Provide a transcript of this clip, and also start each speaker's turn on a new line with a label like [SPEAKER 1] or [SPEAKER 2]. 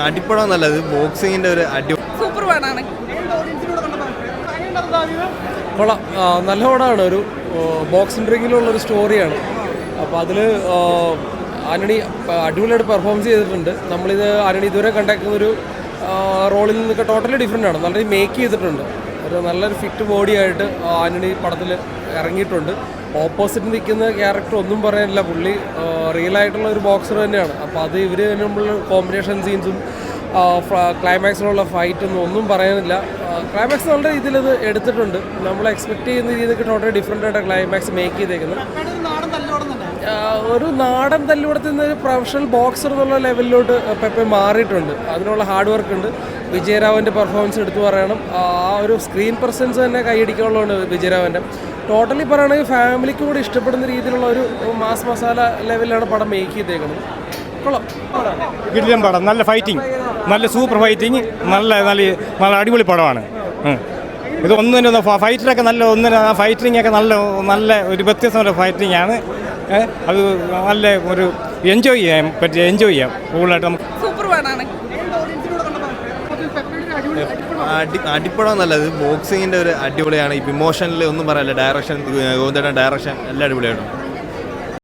[SPEAKER 1] അടിപ്പടം നല്ലത് ബോക്സിങ്ങിന്റെ ഒരു
[SPEAKER 2] സൂപ്പർ പടമാണ്.
[SPEAKER 3] കൊള്ളാം, നല്ല പടമാണ്. ഒരു ബോക്സിംഗ് റിങ്ങിലുള്ളൊരു സ്റ്റോറിയാണ്. അപ്പോൾ അതിൽ ആന്റണി അടിപൊളിയായിട്ട് പെർഫോമൻസ് ചെയ്തിട്ടുണ്ട്. നമ്മളിത് ആന്റണി ഇതുവരെ കണ്ടേക്കുന്ന ഒരു റോളിൽ നിന്നൊക്കെ ടോട്ടലി ഡിഫറെൻ്റ് ആണ്. നല്ലൊരു മേക്ക് ചെയ്തിട്ടുണ്ട്. ഒരു നല്ലൊരു ഫിറ്റ് ബോഡി ആയിട്ട് ആന്റണി പടത്തിൽ ഇറങ്ങിയിട്ടുണ്ട്. ഓപ്പോസിറ്റ് നിൽക്കുന്ന ക്യാരക്ടർ ഒന്നും പറയാനില്ല, പുള്ളി റിയൽ ആയിട്ടുള്ള ഒരു ബോക്സർ തന്നെയാണ്. അപ്പോൾ അത് ഇവർ തമ്മിലുള്ള കോമ്പിനേഷൻ സീൻസും ക്ലൈമാക്സിലുള്ള ഫൈറ്റൊന്നും ഒന്നും പറയാനില്ല. ക്ലൈമാക്സ് നല്ല രീതിയിൽ ഇത് എടുത്തിട്ടുണ്ട്. നമ്മൾ എക്സ്പെക്ട് ചെയ്യുന്ന രീതിക്ക് ടോട്ടലി ഡിഫറെൻ്റ് ആയിട്ട് ക്ലൈമാക്സ് മേക്ക് ചെയ്തേക്കുന്നത്. ഒരു നാടൻ തല്ലുകൂടത്തിൽ നിന്ന് ഒരു പ്രൊഫഷണൽ ബോക്സർ എന്നുള്ള ലെവലിലോട്ട് പെപ്പെ മാറിയിട്ടുണ്ട്. അതിനുള്ള ഹാർഡ് വർക്ക് ഉണ്ട്. വിജയരാഘവൻ്റെ പെർഫോമൻസ് എടുത്തു പറയണം. ആ ഒരു സ്ക്രീൻ പ്രസൻസ് തന്നെ കൈയടിക്കാനുള്ളതാണ് വിജയരാഘവൻ്റെ. ടോട്ടലി പറയുകയാണെങ്കിൽ ഫാമിലിക്ക് കൂടി ഇഷ്ടപ്പെടുന്ന രീതിയിലുള്ള ഒരു മാസ് മസാല ലെവലിലാണ് പടം മേക്ക് ചെയ്തേക്കുന്നത്. കൊള്ളാം,
[SPEAKER 4] കിടിലൻ പടം, നല്ല ഫൈറ്റിങ്, നല്ല സൂപ്പർ ഫൈറ്റിങ്, നല്ല നല്ല നല്ല അടിപൊളി പടമാണ്. ഇത് ഒന്നിനും ഫൈറ്ററൊക്കെ നല്ല ഫൈറ്റിംഗ് ഒക്കെ നല്ല ഒരു വ്യത്യസ്തമായ ഫൈറ്റിംഗ് ആണ്. അത് നല്ല ഒരു എൻജോയ് ചെയ്യാം കൂടുതലായിട്ട് നമുക്ക്.
[SPEAKER 2] സൂപ്പർ പടമാണ്.
[SPEAKER 1] അടിപ്പടം നല്ലത് ബോക്സിങ്ങിന്റെ ഒരു അടിപൊളിയാണ്. ഇപ്പം ഇമോഷനിൽ ഒന്നും പറയാനില്ല. ഡയറക്ഷൻ, ഗോവിന്ദയുടെ ഡയറക്ഷൻ എല്ലാം അടിപൊളിയായിട്ടുണ്ട്.